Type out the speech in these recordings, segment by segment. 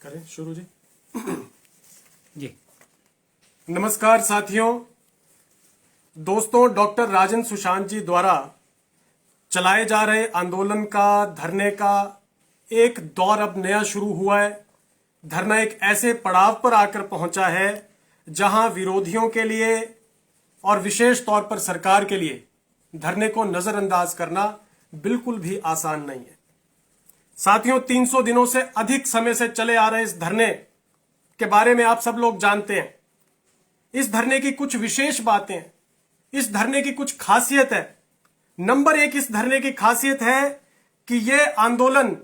करें शुरू जी। जी नमस्कार साथियों, दोस्तों, डॉक्टर राजन सुशांत जी द्वारा चलाए जा रहे आंदोलन का, धरने का एक दौर अब नया शुरू हुआ है। धरना एक ऐसे पड़ाव पर आकर पहुंचा है जहां विरोधियों के लिए और विशेष तौर पर सरकार के लिए धरने को नजरअंदाज करना बिल्कुल भी आसान नहीं है। साथियों, 300 दिनों से अधिक समय से चले आ रहे इस धरने के बारे में आप सब लोग जानते हैं। इस धरने की कुछ विशेष बातें हैं, इस धरने की कुछ खासियत है। नंबर 1, इस धरने की खासियत है कि यह आंदोलन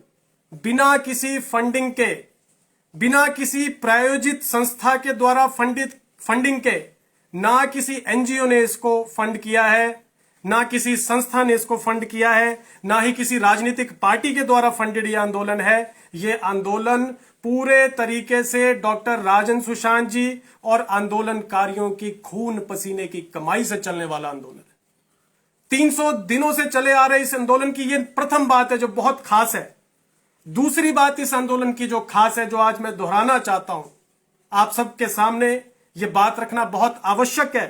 बिना किसी फंडिंग के, बिना किसी प्रायोजित संस्था के द्वारा फंडिंग के, ना किसी एनजीओ ने इसको फंड किया है, ना किसी संस्था ने इसको फंड किया है, ना ही किसी राजनीतिक पार्टी के द्वारा फंडेड ये आंदोलन है। ये आंदोलन पूरे तरीके से डॉक्टर राजन सुशांत जी और आंदोलनकारियों की खून पसीने की कमाई से चलने वाला आंदोलन है। 300 दिनों से चले आ रहे इस आंदोलन की ये प्रथम बात है जो बहुत खास है। दूसरी बात इस आंदोलन की जो खास है, जो आज मैं दोहराना चाहता हूं, आप सबके सामने ये बात रखना बहुत आवश्यक है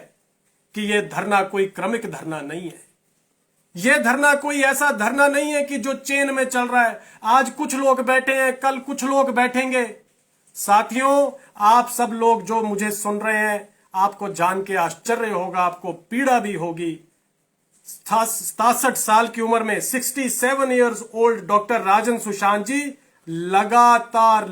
कि यह धरना कोई क्रमिक धरना नहीं है। यह धरना कोई ऐसा धरना नहीं है कि जो चेन में चल रहा है, आज कुछ लोग बैठे हैं, कल कुछ लोग बैठेंगे। साथियों, आप सब लोग जो मुझे सुन रहे हैं, आपको जान के आश्चर्य होगा, आपको पीड़ा भी होगी। 67 साल की उम्र में 67 years old doctor Rajan Sushant जी लगातार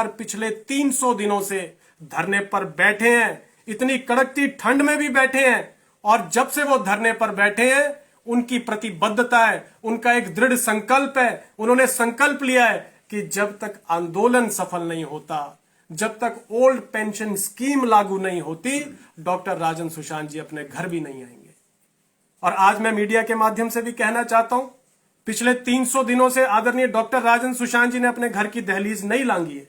पिछले 300 दिनों से धरने पर बैठे हैं। इतनी कड़कती ठंड में भी बैठे हैं, और जब से वो धरने पर बैठे हैं उनकी प्रतिबद्धता है, उनका एक दृढ़ संकल्प है। उन्होंने संकल्प लिया है कि जब तक आंदोलन सफल नहीं होता, जब तक ओल्ड पेंशन स्कीम लागू नहीं होती, डॉक्टर राजन सुशांत जी अपने घर भी नहीं आएंगे। और आज मैं मीडिया के माध्यम से भी कहना चाहता हूं, पिछले 300 दिनों से आदरणीय डॉक्टर राजन सुशांत जी ने अपने घर की दहलीज नहीं लांघी है।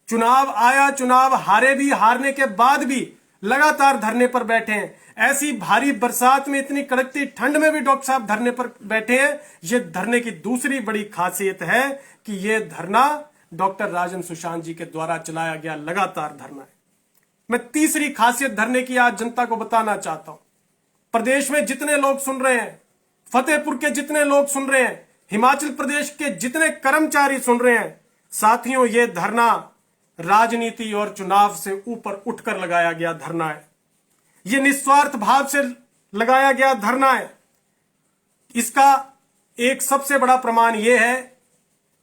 चुनाव आया, चुनाव हारे भी, हारने के बाद भी लगातार धरने पर बैठे हैं। ऐसी भारी बरसात में, इतनी कड़कती ठंड में भी डॉक्टर साहब धरने पर बैठे हैं। यह धरने की दूसरी बड़ी खासियत है कि यह धरना डॉक्टर राजन सुशांत जी के द्वारा चलाया गया लगातार धरना है। मैं तीसरी खासियत धरने की आज जनता को बताना चाहता हूं। प्रदेश में जितने लोग सुन रहे हैं, फतेहपुर के जितने लोग सुन रहे हैं, हिमाचल प्रदेश के जितने कर्मचारी सुन रहे हैं, साथियों, यह धरना राजनीति और चुनाव से ऊपर उठकर लगाया गया धरना है। यह निस्वार्थ भाव से लगाया गया धरना है। इसका एक सबसे बड़ा प्रमाण यह है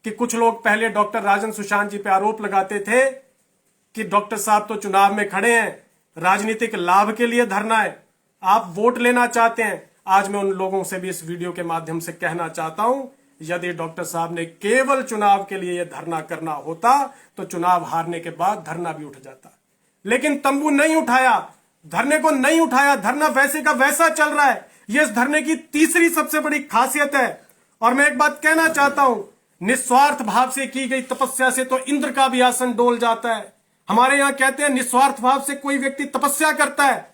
कि कुछ लोग पहले डॉक्टर राजन सुशांत जी पे आरोप लगाते थे कि डॉक्टर साहब तो चुनाव में खड़े हैं, राजनीतिक लाभ के लिए धरना है, आप वोट लेना चाहते हैं। आज मैं उन लोगों से भी इस वीडियो के माध्यम से कहना चाहता हूं, यदि डॉक्टर साहब ने केवल चुनाव के लिए यह धरना करना होता तो चुनाव हारने के बाद धरना भी उठ जाता, लेकिन तंबू नहीं उठाया, धरने को नहीं उठाया। धरना वैसे का वैसा चल रहा है। यह इस धरने की तीसरी सबसे बड़ी खासियत है। और मैं एक बात कहना चाहता हूं, निस्वार्थ भाव से की गई तपस्या से तो इंद्र का भी आसन डोल जाता है। हमारे यहां कहते हैं, निस्वार्थ भाव से कोई व्यक्ति तपस्या करता है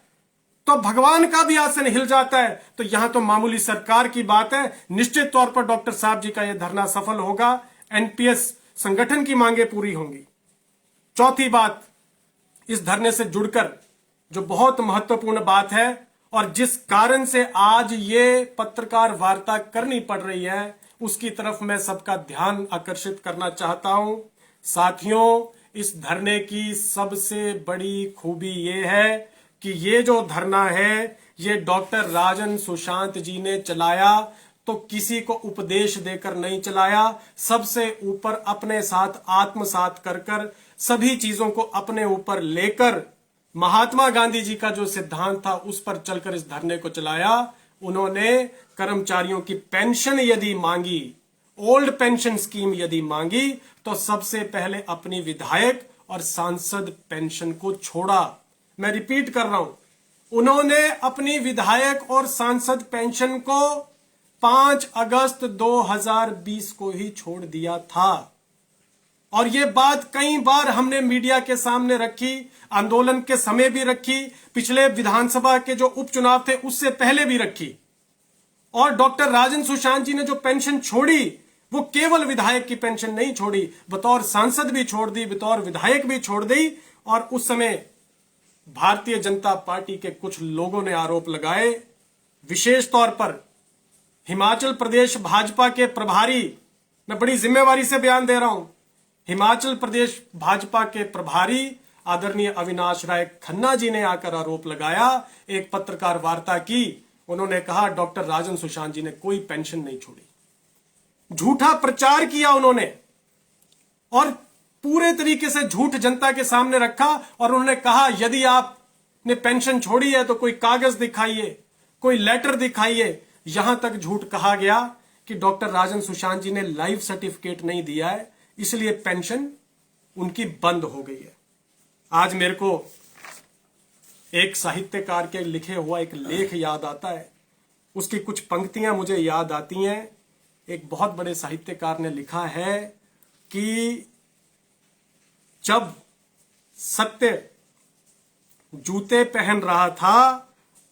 तो भगवान का भी आसन हिल जाता है। तो यहां तो मामूली सरकार की बात है। निश्चित तौर पर डॉक्टर साहब जी का यह धरना सफल होगा, एनपीएस संगठन की मांगे पूरी होंगी। चौथी बात, इस धरने से जुड़कर जो बहुत महत्वपूर्ण बात है और जिस कारण से आज ये पत्रकार वार्ता करनी पड़ रही है, उसकी तरफ मैं सबका ध्यान आकर्षित करना चाहता हूं। साथियों, इस धरने की सबसे बड़ी खूबी ये है कि ये जो धरना है, ये डॉक्टर राजन सुशांत जी ने चलाया तो किसी को उपदेश देकर नहीं चलाया। सबसे ऊपर अपने साथ आत्मसात कर सभी चीजों को अपने ऊपर लेकर महात्मा गांधी जी का जो सिद्धांत था उस पर चलकर इस धरने को चलाया। उन्होंने कर्मचारियों की पेंशन यदि मांगी, ओल्ड पेंशन स्कीम यदि मांगी, तो सबसे पहले अपनी विधायक और सांसद पेंशन को छोड़ा। मैं रिपीट कर रहा हूं, उन्होंने अपनी विधायक और सांसद पेंशन को 5 अगस्त 2020 को ही छोड़ दिया था। और यह बात कई बार हमने मीडिया के सामने रखी, आंदोलन के समय भी रखी, पिछले विधानसभा के जो उपचुनाव थे उससे पहले भी रखी। और डॉक्टर राजन सुशांत जी ने जो पेंशन छोड़ी वो केवल विधायक की पेंशन नहीं छोड़ी, बतौर सांसद भी छोड़ दी, बतौर विधायक भी छोड़ दी। और उस समय भारतीय जनता पार्टी के कुछ लोगों ने आरोप लगाए, विशेष तौर पर हिमाचल प्रदेश भाजपा के प्रभारी, मैं बड़ी जिम्मेवारी से बयान दे रहा हूं, हिमाचल प्रदेश भाजपा के प्रभारी आदरणीय अविनाश राय खन्ना जी ने आकर आरोप लगाया, एक पत्रकार वार्ता की। उन्होंने कहा डॉक्टर राजन सुशांत जी ने कोई पेंशन नहीं छोड़ी। झूठा प्रचार किया उन्होंने और पूरे तरीके से झूठ जनता के सामने रखा। और उन्होंने कहा यदि आपने पेंशन छोड़ी है तो कोई कागज दिखाइए, कोई लेटर दिखाइए। यहां तक झूठ कहा गया कि डॉक्टर राजन सुशांत जी ने लाइफ सर्टिफिकेट नहीं दिया है, इसलिए पेंशन उनकी बंद हो गई है। आज मेरे को एक साहित्यकार के लिखे हुआ एक लेख याद आता है, उसकी कुछ पंक्तियां मुझे याद आती हैं। एक बहुत बड़े साहित्यकार ने लिखा है कि जब सत्य जूते पहन रहा था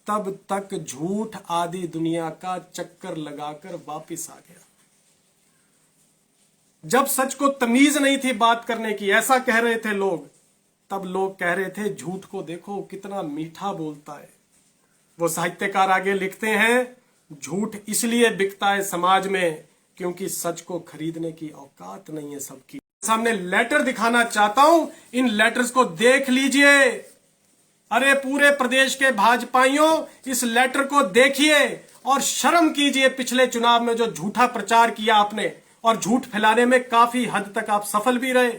तब तक झूठ आदि दुनिया का चक्कर लगाकर वापिस आ गया। जब सच को तमीज नहीं थी बात करने की, ऐसा कह रहे थे लोग, तब लोग कह रहे थे झूठ को देखो कितना मीठा बोलता है। वो साहित्यकार आगे लिखते हैं, झूठ इसलिए बिकता है समाज में क्योंकि सच को खरीदने की औकात नहीं है सबकी। सामने लेटर दिखाना चाहता हूं, इन लेटर्स को देख लीजिए। अरे पूरे प्रदेश के भाजपाइयों, इस लेटर को देखिए और शर्म कीजिए। पिछले चुनाव में जो झूठा प्रचार किया आपने, और झूठ फैलाने में काफी हद तक आप सफल भी रहे।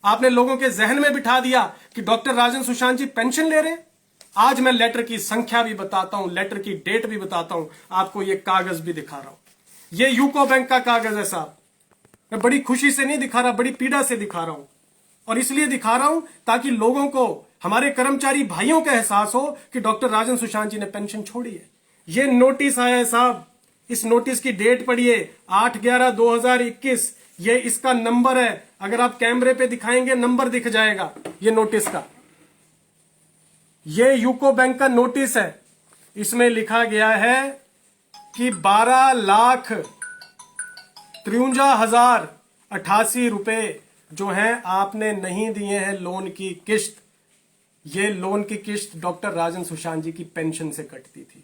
आपने लोगों के जहन में बिठा दिया कि डॉक्टर राजन सुशांत जी पेंशन ले रहे हैं। आज मैं लेटर की संख्या भी बताता हूं, लेटर की डेट भी बताता हूं, आपको ये कागज भी दिखा रहा हूं। ये यूको बैंक का कागज है साहब। मैं बड़ी खुशी से नहीं दिखा रहा, बड़ी पीड़ा से दिखा रहा हूं। और इसलिए दिखा रहा हूं ताकि लोगों को, हमारे कर्मचारी भाइयों का एहसास हो कि डॉक्टर राजन सुशांत जी ने पेंशन छोड़ी है। ये नोटिस आया है साहब, इस नोटिस की डेट पढ़िए 8/11/2021। ये इसका नंबर है, अगर आप कैमरे पे दिखाएंगे नंबर दिख जाएगा ये नोटिस का। ये यूको बैंक का नोटिस है। इसमें लिखा गया है कि 12,53,088 रुपए जो हैं आपने नहीं दिए हैं लोन की किस्त। ये लोन की किस्त डॉक्टर राजन सुशांत जी की पेंशन से कटती थी।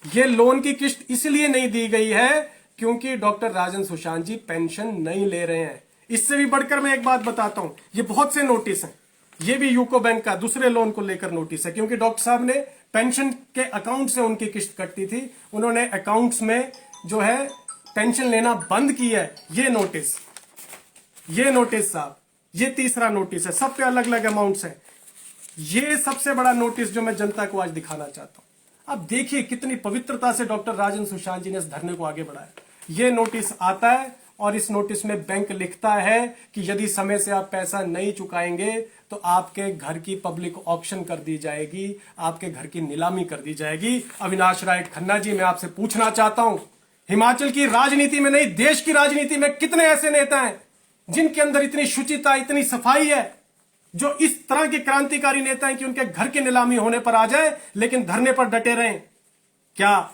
ये लोन की किस्त इसलिए नहीं दी गई है क्योंकि डॉक्टर राजन सुशांत जी पेंशन नहीं ले रहे हैं। इससे भी बढ़कर मैं एक बात बताता हूं, ये बहुत से नोटिस हैं। ये भी यूको बैंक का दूसरे लोन को लेकर नोटिस है, क्योंकि डॉक्टर साहब ने पेंशन के अकाउंट से उनकी किस्त कटती थी, उन्होंने अकाउंट्स में जो है पेंशन लेना बंद की है। ये नोटिस साहब, ये तीसरा नोटिस है, सब पे अलग अलग अमाउंट्स है। ये सबसे बड़ा नोटिस जो मैं जनता को आज दिखाना चाहता हूं। अब देखिए कितनी पवित्रता से डॉक्टर राजन सुशांत जी ने इस धरने को आगे बढ़ाया। ये नोटिस आता है और इस नोटिस में बैंक लिखता है कि यदि समय से आप पैसा नहीं चुकाएंगे तो आपके घर की पब्लिक ऑक्शन कर दी जाएगी, आपके घर की नीलामी कर दी जाएगी। अविनाश राय खन्ना जी, मैं आपसे पूछना चाहता हूं, हिमाचल की राजनीति में नहीं, देश की राजनीति में कितने ऐसे नेता हैं जिनके अंदर इतनी शुचिता, इतनी सफाई है, जो इस तरह के क्रांतिकारी नेता हैं कि उनके घर की नीलामी होने पर आ जाए लेकिन धरने पर डटे रहें? क्या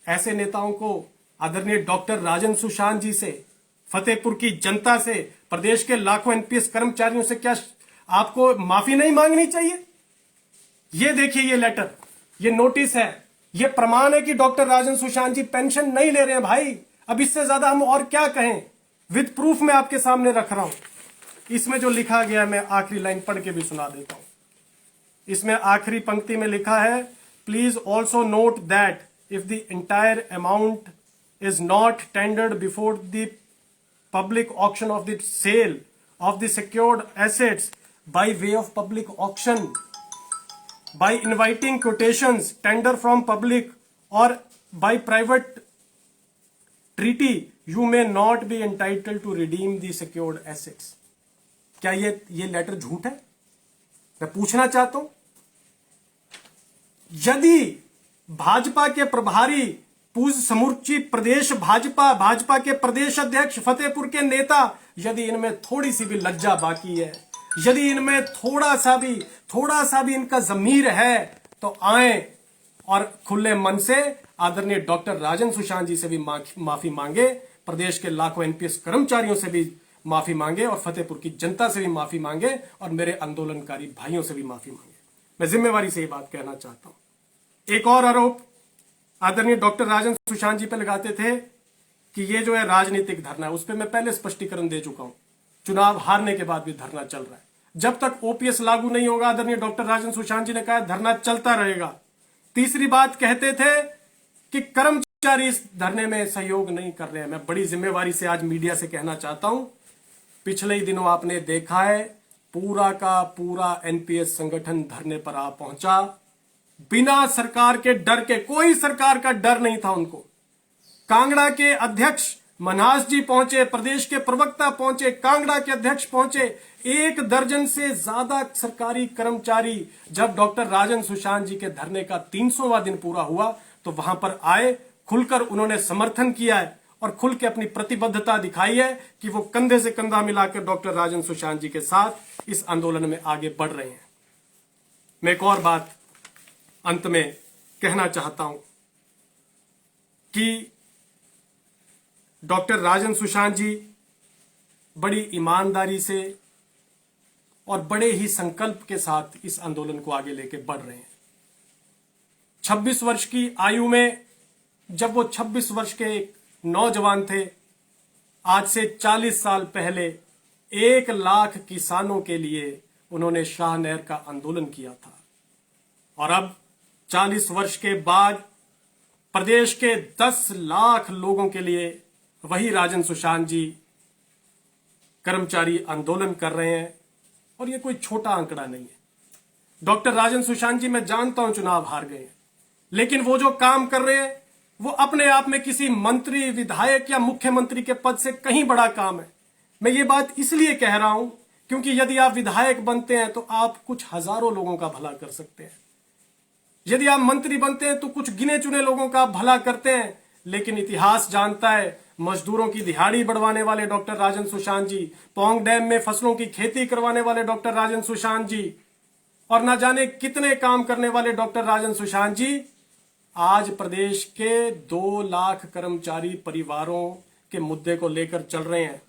ऐसे नेताओं को आदरणीय डॉक्टर राजन सुशांत जी से, फतेहपुर की जनता से, प्रदेश के लाखों एनपीएस कर्मचारियों से क्या आपको माफी नहीं मांगनी चाहिए? ये देखिए, ये लेटर, ये नोटिस है, ये प्रमाण है कि डॉक्टर राजन सुशांत जी पेंशन नहीं ले रहे हैं भाई। अब इससे ज्यादा हम और क्या कहें? विद प्रूफ मैं आपके सामने रख रहा हूं। इसमें जो लिखा गया मैं आखिरी लाइन पढ़ के भी सुना देता हूं। इसमें आखिरी पंक्ति में लिखा है, please also note that if the entire amount is not tendered before the public auction of the sale of the secured assets by way of public auction, by inviting quotations, tender from public or by private treaty, you may not be entitled to redeem the secured assets. क्या ये letter झूठ है? मैं पूछना चाहता हूं, यदि भाजपा के प्रभारी, पूज समूची प्रदेश भाजपा के प्रदेश अध्यक्ष, फतेहपुर के नेता, यदि इनमें थोड़ी सी भी लज्जा बाकी है, यदि इनमें थोड़ा सा भी इनका जमीर है, तो आए और खुले मन से आदरणीय डॉक्टर राजन सुशांत जी से भी माफी मांगे। प्रदेश के लाखों एनपीएस कर्मचारियों से भी माफी मांगे और फतेहपुर की जनता से भी माफी मांगे और मेरे आंदोलनकारी भाइयों से भी माफी मांगे। मैं जिम्मेवारी से ये बात कहना चाहता हूं। एक और आरोप आदरणीय डॉक्टर राजन सुशांत जी पे लगाते थे कि ये जो है राजनीतिक धरना है, उस पर मैं पहले स्पष्टीकरण दे चुका हूं। चुनाव हारने के बाद भी धरना चल रहा है। जब तक ओपीएस लागू नहीं होगा, आदरणीय डॉक्टर राजन सुशांत जी ने कहा, धरना चलता रहेगा। तीसरी बात कहते थे कि कर्मचारी इस धरने में सहयोग नहीं कर रहे हैं। मैं बड़ी जिम्मेवारी से आज मीडिया से कहना चाहता हूं, पिछले ही दिनों आपने देखा है पूरा का पूरा एनपीएस संगठन धरने पर आ पहुंचा, बिना सरकार के डर के। कोई सरकार का डर नहीं था उनको। कांगड़ा के अध्यक्ष मनहास जी पहुंचे, प्रदेश के प्रवक्ता पहुंचे, कांगड़ा के अध्यक्ष पहुंचे, 1 दर्जन से ज्यादा सरकारी कर्मचारी जब डॉक्टर राजन सुशांत जी के धरने का 300वां दिन पूरा हुआ तो वहां पर आए, खुलकर उन्होंने समर्थन किया है और खुल के अपनी प्रतिबद्धता दिखाई है कि वो कंधे से कंधा मिलाकर डॉक्टर राजन सुशांत जी के साथ इस आंदोलन में आगे बढ़ रहे हैं। मैं एक और बात अंत में कहना चाहता हूं कि डॉक्टर राजन सुशांत जी बड़ी ईमानदारी से और बड़े ही संकल्प के साथ इस आंदोलन को आगे लेके बढ़ रहे हैं। 26 वर्ष की आयु में जब वो 26 वर्ष के एक नौजवान थे, आज से 40 साल पहले 1 लाख किसानों के लिए उन्होंने शाह नहर का आंदोलन किया था और अब 40 वर्ष के बाद प्रदेश के 10 लाख लोगों के लिए वही राजन सुशांत जी कर्मचारी आंदोलन कर रहे हैं और ये कोई छोटा आंकड़ा नहीं है। डॉक्टर राजन सुशांत जी, मैं जानता हूं चुनाव हार गए हैं, लेकिन वो जो काम कर रहे हैं वो अपने आप में किसी मंत्री, विधायक या मुख्यमंत्री के पद से कहीं बड़ा काम है। मैं ये बात इसलिए कह रहा हूं क्योंकि यदि आप विधायक बनते हैं तो आप कुछ हजारों लोगों का भला कर सकते हैं। यदि आप मंत्री बनते हैं तो कुछ गिने चुने लोगों का भला करते हैं। लेकिन इतिहास जानता है, मजदूरों की दिहाड़ी बढ़वाने वाले डॉक्टर राजन सुशांत जी, पौंग डैम में फसलों की खेती करवाने वाले डॉक्टर राजन सुशांत जी और ना जाने कितने काम करने वाले डॉक्टर राजन सुशांत जी आज प्रदेश के 2 लाख कर्मचारी परिवारों के मुद्दे को लेकर चल रहे हैं।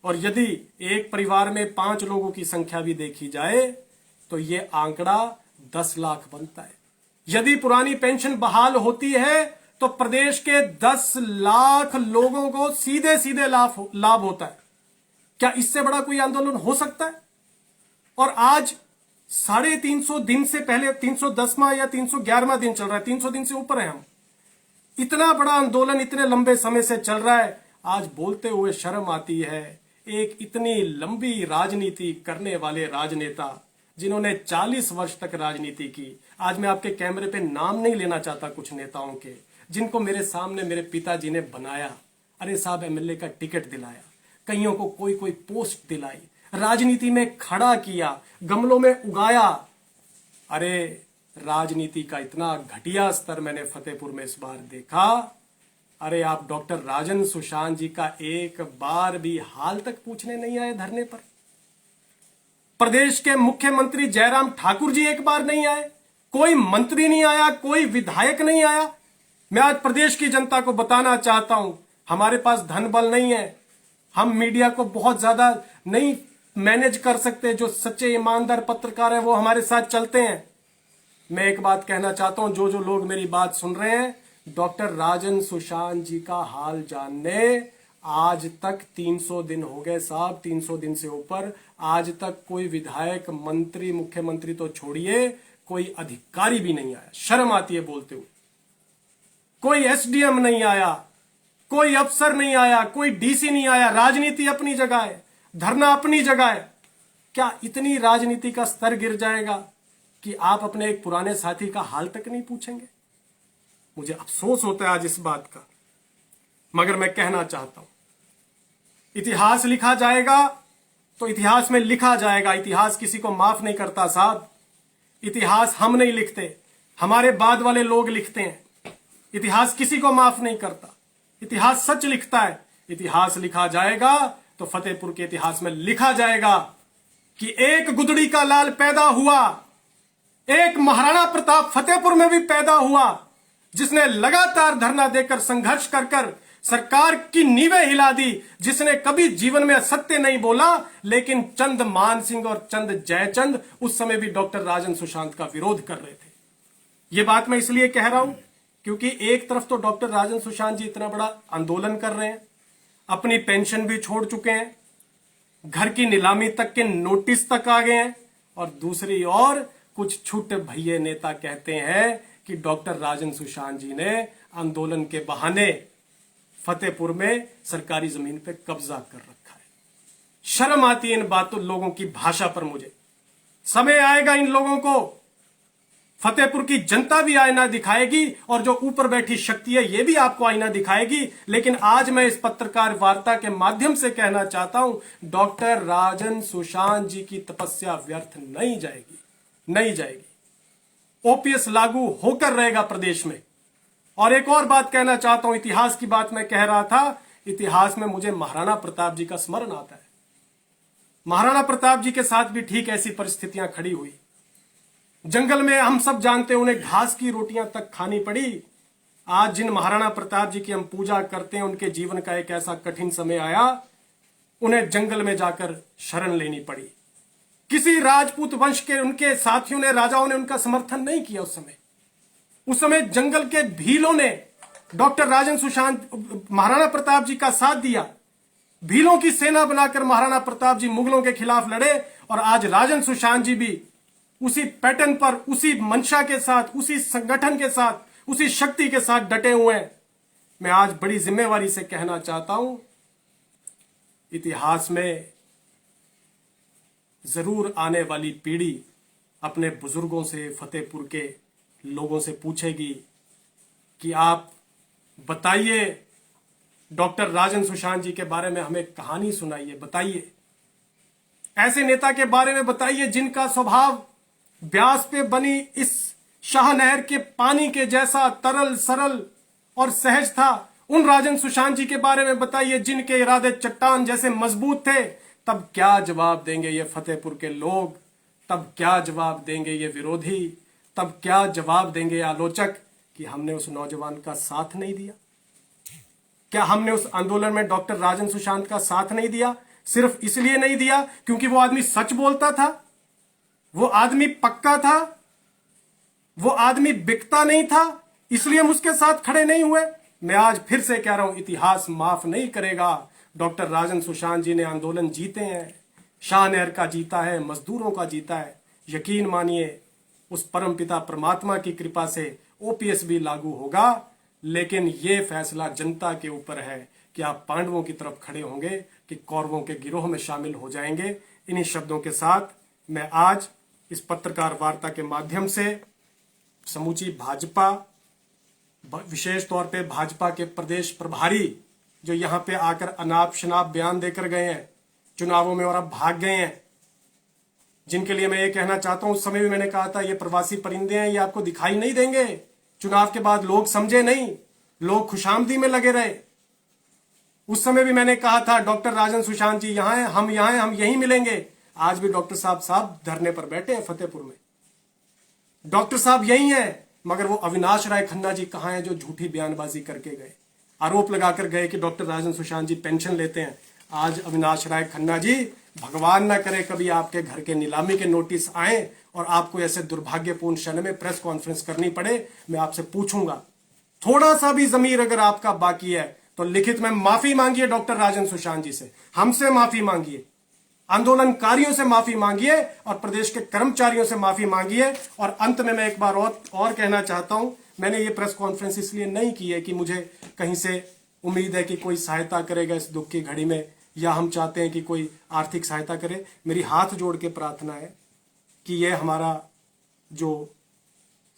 और यदि एक परिवार में 5 लोगों की संख्या भी देखी जाए तो ये आंकड़ा 10 लाख बनता है। यदि पुरानी पेंशन बहाल होती है तो प्रदेश के 10 लाख लोगों को सीधे सीधे लाभ होता है। क्या इससे बड़ा कोई आंदोलन हो सकता है? और आज 350 दिन से पहले 310वां या 311वां दिन चल रहा है, 300 दिन से ऊपर है हम। इतना बड़ा आंदोलन इतने लंबे समय से चल रहा है, आज बोलते हुए शर्म आती है। एक इतनी लंबी राजनीति करने वाले राजनेता जिन्होंने 40 वर्ष तक राजनीति की, आज मैं आपके कैमरे पे नाम नहीं लेना चाहता कुछ नेताओं के, जिनको मेरे सामने मेरे पिताजी ने बनाया। अरे साहब, एमएलए का टिकट दिलाया, कईयों को कोई कोई पोस्ट दिलाई, राजनीति में खड़ा किया, गमलों में उगाया। अरे राजनीति का इतना घटिया स्तर मैंने फतेहपुर में इस बार देखा। अरे आप डॉक्टर राजन सुशांत जी का एक बार भी हाल तक पूछने नहीं आए धरने पर। प्रदेश के मुख्यमंत्री जयराम ठाकुर जी एक बार नहीं आए, कोई मंत्री नहीं आया, कोई विधायक नहीं आया। मैं आज प्रदेश की जनता को बताना चाहता हूं, हमारे पास धन बल नहीं है, हम मीडिया को बहुत ज्यादा नहीं मैनेज कर सकते। जो सच्चे ईमानदार पत्रकार हैं वो हमारे साथ चलते हैं। मैं एक बात कहना चाहता हूं, जो जो लोग मेरी बात सुन रहे हैं, डॉक्टर राजन सुशांत जी का हाल जानने आज तक 300 दिन हो गए साहब, 300 दिन से ऊपर। आज तक कोई विधायक, मंत्री, मुख्यमंत्री तो छोड़िए, कोई अधिकारी भी नहीं आया। शर्म आती है बोलते हुए। कोई एसडीएम नहीं आया, कोई अफसर नहीं आया, कोई डीसी नहीं आया। राजनीति अपनी जगह है, धरना अपनी जगह है। क्या इतनी राजनीति का स्तर गिर जाएगा कि आप अपने एक पुराने साथी का हाल तक नहीं पूछेंगे? मुझे अफसोस होता है आज इस बात का, मगर मैं कहना चाहता हूं, इतिहास लिखा जाएगा तो इतिहास में लिखा जाएगा। इतिहास किसी को माफ नहीं करता साहब। इतिहास हम नहीं लिखते, हमारे बाद वाले लोग लिखते हैं। इतिहास किसी को माफ नहीं करता, इतिहास सच लिखता है। इतिहास लिखा जाएगा तो फतेहपुर के इतिहास में लिखा जाएगा कि एक गुदड़ी का लाल पैदा हुआ, एक महाराणा प्रताप फतेहपुर में भी पैदा हुआ, जिसने लगातार धरना देकर, संघर्ष कर सरकार की नींवें हिला दी, जिसने कभी जीवन में सत्य नहीं बोला, लेकिन चंद मान सिंह और चंद जयचंद उस समय भी डॉक्टर राजन सुशांत का विरोध कर रहे थे। यह बात मैं इसलिए कह रहा हूं क्योंकि एक तरफ तो डॉक्टर राजन सुशांत जी इतना बड़ा आंदोलन कर रहे हैं, अपनी पेंशन भी छोड़ चुके हैं, घर की नीलामी तक के नोटिस तक आ गए हैं, और दूसरी ओर कुछ छुट्टे भैये नेता कहते हैं कि डॉक्टर राजन सुशांत जी ने आंदोलन के बहाने फतेहपुर में सरकारी जमीन पे कब्जा कर रखा है। शर्म आती है इन बातों, लोगों की भाषा पर। मुझे समय आएगा इन लोगों को फतेहपुर की जनता भी आईना दिखाएगी, और जो ऊपर बैठी शक्ति है ये भी आपको आईना दिखाएगी। लेकिन आज मैं इस पत्रकार वार्ता के माध्यम से कहना चाहता हूं, डॉक्टर राजन सुशांत जी की तपस्या व्यर्थ नहीं जाएगी, नहीं जाएगी। ओपीएस लागू होकर रहेगा प्रदेश में। और एक और बात कहना चाहता हूं, इतिहास की बात मैं कह रहा था, इतिहास में मुझे महाराणा प्रताप जी का स्मरण आता है। महाराणा प्रताप जी के साथ भी ठीक ऐसी परिस्थितियां खड़ी हुई। जंगल में हम सब जानते हैं, उन्हें घास की रोटियां तक खानी पड़ी। आज जिन महाराणा प्रताप जी की हम पूजा करते हैं, उनके जीवन का एक ऐसा कठिन समय आया, उन्हें जंगल में जाकर शरण लेनी पड़ी। किसी राजपूत वंश के उनके साथियों ने, राजाओं ने उनका समर्थन नहीं किया। उस समय जंगल के भीलों ने डॉक्टर राजन सुशांत, महाराणा प्रताप जी का साथ दिया। भीलों की सेना बनाकर महाराणा प्रताप जी मुगलों के खिलाफ लड़े, और आज राजन सुशांत जी भी उसी पैटर्न पर, उसी मंशा के साथ, उसी संगठन के साथ, उसी शक्ति के साथ डटे हुए हैं। मैं आज बड़ी जिम्मेवारी से कहना चाहता हूं, इतिहास में जरूर आने वाली पीढ़ी अपने बुजुर्गों से, फतेहपुर के लोगों से पूछेगी कि आप बताइए, डॉक्टर राजन सुशांत जी के बारे में हमें कहानी सुनाइए, बताइए। ऐसे नेता के बारे में बताइए जिनका स्वभाव ब्यास पे बनी इस शाहनहर के पानी के जैसा तरल, सरल और सहज था। उन राजन सुशांत जी के बारे में बताइए जिनके इरादे चट्टान जैसे मजबूत थे। तब क्या जवाब देंगे ये फतेहपुर के लोग, तब क्या जवाब देंगे ये विरोधी, तब क्या जवाब देंगे आलोचक कि हमने उस नौजवान का साथ नहीं दिया? क्या हमने उस आंदोलन में डॉक्टर राजन सुशांत का साथ नहीं दिया? सिर्फ इसलिए नहीं दिया क्योंकि वो आदमी सच बोलता था, वो आदमी पक्का था, वो आदमी बिकता नहीं था, इसलिए हम उसके साथ खड़े नहीं हुए? मैं आज फिर से कह रहा हूं, इतिहास माफ नहीं करेगा। डॉक्टर राजन सुशांत जी ने आंदोलन जीते हैं, शाहनहर का जीता है, मजदूरों का जीता है। यकीन मानिए, उस परमपिता परमात्मा की कृपा से ओपीएस भी लागू होगा, लेकिन यह फैसला जनता के ऊपर है कि आप पांडवों की तरफ खड़े होंगे कि कौरवों के गिरोह में शामिल हो जाएंगे। इन्हीं शब्दों के साथ मैं आज इस पत्रकार वार्ता के माध्यम से समूची भाजपा, विशेष तौर पे भाजपा के प्रदेश प्रभारी जो यहां पे आकर अनाप शनाप बयान देकर गए हैं चुनावों में और अब भाग गए हैं, जिनके लिए मैं ये कहना चाहता हूं, उस समय भी मैंने कहा था ये प्रवासी परिंदे हैं, ये आपको दिखाई नहीं देंगे। चुनाव के बाद लोग समझे नहीं, लोग खुशामदी में लगे रहे। उस समय भी मैंने कहा था डॉक्टर राजन सुशांत जी यहां हैं, हम यहां हैं, हम यहीं मिलेंगे। आज भी डॉक्टर साहब धरने पर बैठे हैं फतेहपुर में। डॉक्टर साहब यही हैं, मगर वो अविनाश राय खन्ना जी कहां हैं जो झूठी बयानबाजी करके गए, आरोप लगाकर गए कि डॉक्टर राजन सुशांत जी पेंशन लेते हैं। आज अविनाश राय खन्ना जी, भगवान ना करे कभी आपके घर के नीलामी के नोटिस आए और आपको ऐसे दुर्भाग्यपूर्ण क्षण में प्रेस कॉन्फ्रेंस करनी पड़े, मैं आपसे पूछूंगा, थोड़ा सा भी जमीर अगर आपका बाकी है तो लिखित में माफी मांगिए डॉक्टर राजन सुशांत जी से, हमसे माफी मांगिए, आंदोलनकारियों से माफी मांगिए और प्रदेश के कर्मचारियों से माफी मांगिए। और अंत में मैं एक बार और कहना चाहता हूं, मैंने ये प्रेस कॉन्फ्रेंस इसलिए नहीं की है कि मुझे कहीं से उम्मीद है कि कोई सहायता करेगा इस दुख की घड़ी में, या हम चाहते हैं कि कोई आर्थिक सहायता करे। मेरी हाथ जोड़ के प्रार्थना है कि ये हमारा जो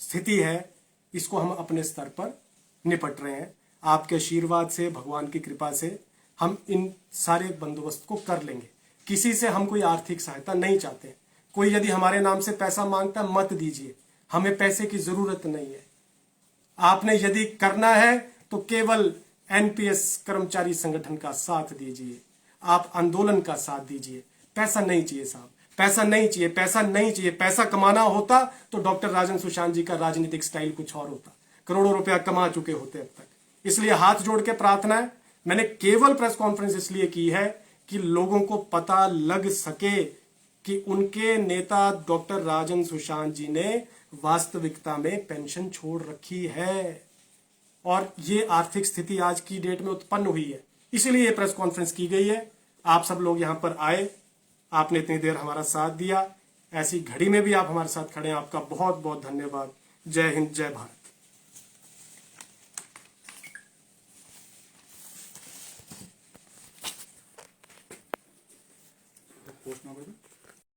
स्थिति है इसको हम अपने स्तर पर निपट रहे हैं। आपके आशीर्वाद से, भगवान की कृपा से हम इन सारे बंदोबस्त को कर लेंगे। किसी से हम कोई आर्थिक सहायता नहीं चाहते। कोई यदि हमारे नाम से पैसा मांगता है, मत दीजिए, हमें पैसे की जरूरत नहीं है। आपने यदि करना है तो केवल एनपीएस कर्मचारी संगठन का साथ दीजिए, आप आंदोलन का साथ दीजिए। पैसा नहीं चाहिए साहब, पैसा नहीं चाहिए, पैसा नहीं चाहिए। पैसा कमाना होता तो डॉक्टर राजन सुशांत जी का राजनीतिक स्टाइल कुछ और होता, करोड़ों रुपया कमा चुके होते अब तक। इसलिए हाथ जोड़ के प्रार्थना है, मैंने केवल प्रेस कॉन्फ्रेंस इसलिए की है कि लोगों को पता लग सके कि उनके नेता डॉक्टर राजन सुशांत जी ने वास्तविकता में पेंशन छोड़ रखी है और ये आर्थिक स्थिति आज की डेट में उत्पन्न हुई है, इसीलिए ये प्रेस कॉन्फ्रेंस की गई है। आप सब लोग यहां पर आए, आपने इतनी देर हमारा साथ दिया, ऐसी घड़ी में भी आप हमारे साथ खड़े हैं, आपका बहुत बहुत धन्यवाद। जय हिंद, जय भारत। पोस्ट ना